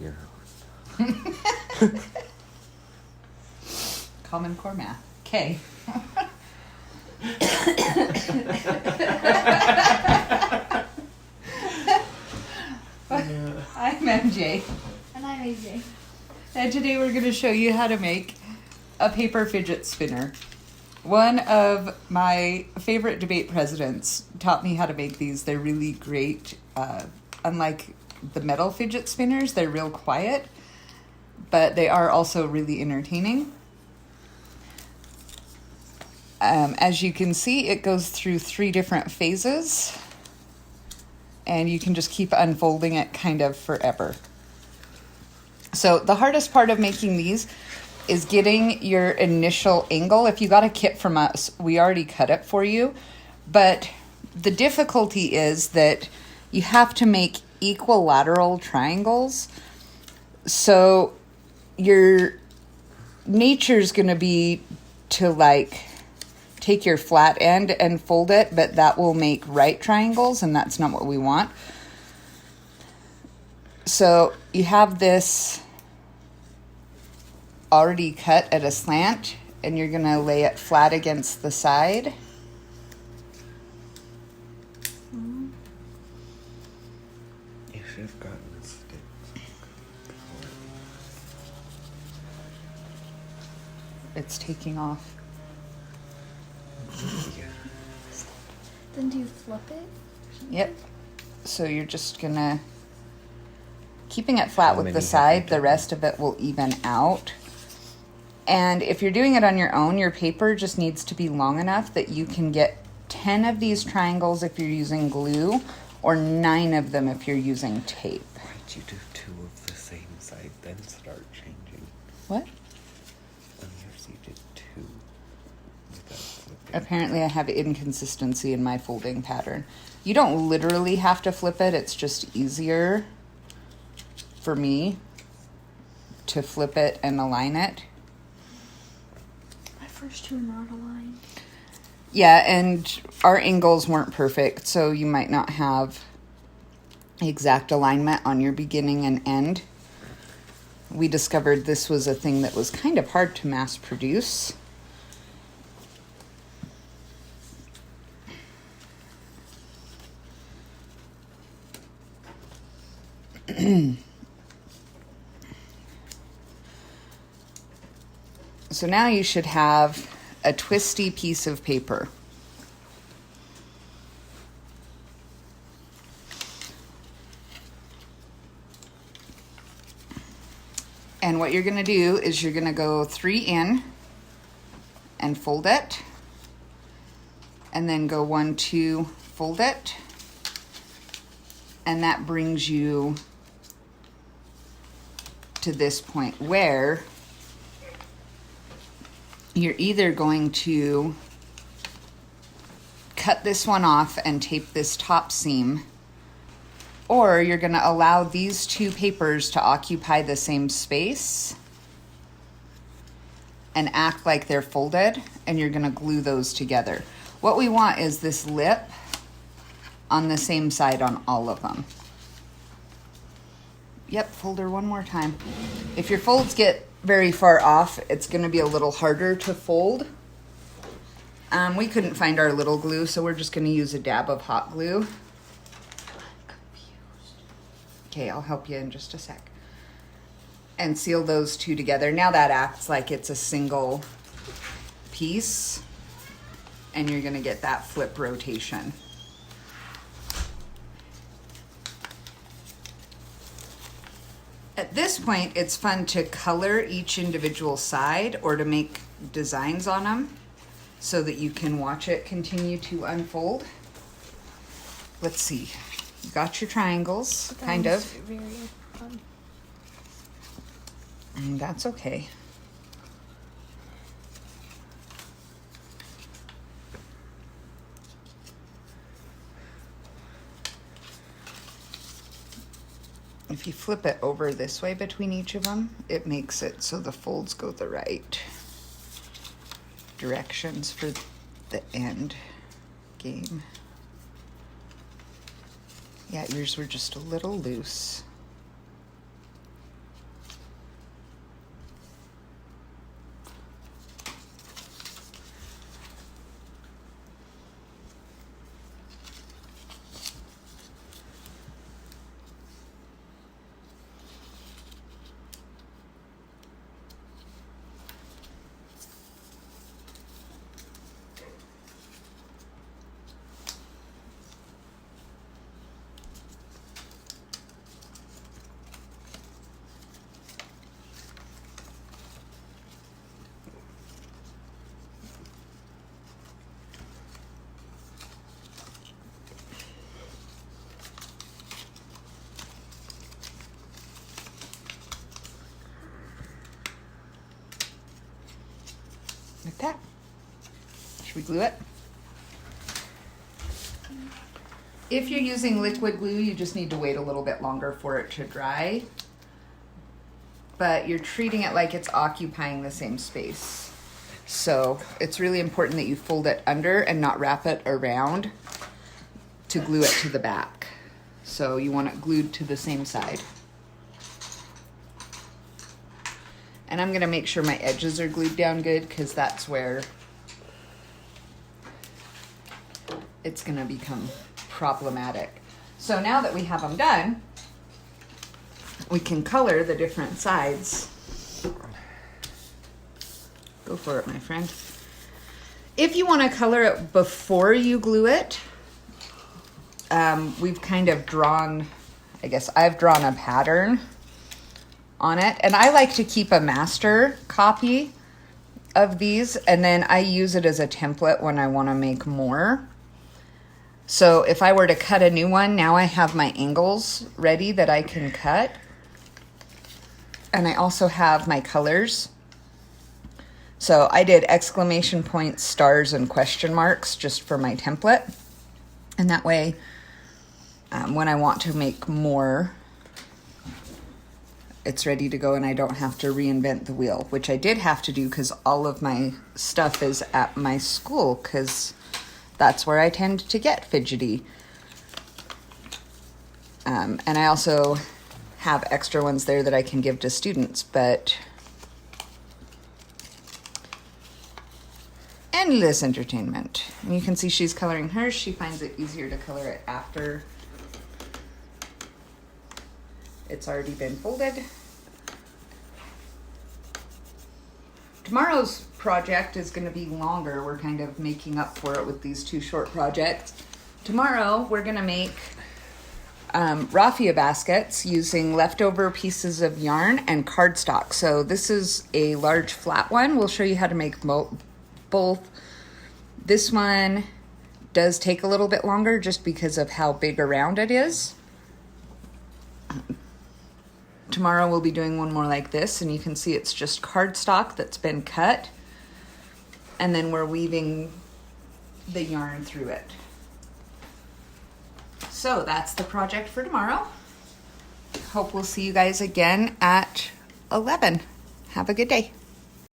here. Common Core math. Okay. I'm MJ. And I'm AJ. And today we're going to show you how to make a paper fidget spinner. One of my favorite debate presidents taught me how to make these. They're really great. Unlike the metal fidget spinners, they're real quiet, but they are also really entertaining. As you can see, it goes through 3 different phases, and you can just keep unfolding it kind of forever. So the hardest part of making these is getting your initial angle. If you got a kit from us, we already cut it for you, but the difficulty is that you have to make equilateral triangles. So your nature's going to be to like take your flat end and fold it, but that will make right triangles, and that's not what we want. So you have this already cut at a slant, and you're going to lay it flat against the side. You should have gotten the sticks. It's taking off. Yeah. Then do you flip it? Yep. So you're just going to keeping it flat How with many the have you side, the done? rest of it will even out. And if you're doing it on your own, your paper just needs to be long enough that you can get 10 of these triangles if you're using glue, or 9 of them if you're using tape. Why'd you do 2 of the same side, then start changing? What? On yours you did 2 without flipping. Apparently I have inconsistency in my folding pattern. You don't literally have to flip it, it's just easier for me to flip it and align it. My first 2 are not aligned. Yeah, and our angles weren't perfect, so you might not have exact alignment on your beginning and end. We discovered this was a thing that was kind of hard to mass produce. So now you should have a twisty piece of paper. And what you're going to do is you're going to go 3 in and fold it. And then go 1, 2, fold it. And that brings you to this point where you're either going to cut this one off and tape this top seam, or you're going to allow these 2 papers to occupy the same space and act like they're folded, and you're going to glue those together. What we want is this lip on the same side on all of them. Yep, fold her one more time. If your folds get very far off, it's going to be a little harder to fold. We couldn't find our little glue, so we're just going to use a dab of hot glue. I'm confused. Okay, I'll help you in just a sec. And seal those 2 together. Now that acts like it's a single piece, and you're going to get that flip rotation. At this point, it's fun to color each individual side or to make designs on them so that you can watch it continue to unfold. Let's see. You got your triangles, That kind one's of. Very fun. And that's okay. If you flip it over this way between each of them, it makes it so the folds go the right directions for the end game. Yeah, yours were just a little loose. that. Should we glue it? If you're using liquid glue, you just need to wait a little bit longer for it to dry. But you're treating it like it's occupying the same space. So it's really important that you fold it under and not wrap it around to glue it to the back. So you want it glued to the same side. And I'm gonna make sure my edges are glued down good because that's where it's gonna become problematic. So now that we have them done, we can color the different sides. Go for it, my friend. If you want to color it before you glue it, we've kind of drawn, I guess I've drawn a pattern on it, and I like to keep a master copy of these, and then I use it as a template when I want to make more. So if I were to cut a new one, now I have my angles ready that I can cut. And I also have my colors. So I did exclamation points, stars, and question marks just for my template. And that way, when I want to make more, it's ready to go and I don't have to reinvent the wheel, which I did have to do because all of my stuff is at my school because that's where I tend to get fidgety. And I also have extra ones there that I can give to students, but endless entertainment. And you can see she's coloring hers. She finds it easier to color it after it's already been folded. Tomorrow's project is going to be longer. We're kind of making up for it with these two short projects. Tomorrow we're going to make raffia baskets using leftover pieces of yarn and cardstock. So this is a large flat one. We'll show you how to make both. This one does take a little bit longer just because of how big around it is. Tomorrow we'll be doing one more like this, and you can see it's just cardstock that's been cut, and then we're weaving the yarn through it. So that's the project for tomorrow. Hope we'll see you guys again at 11. Have a good day.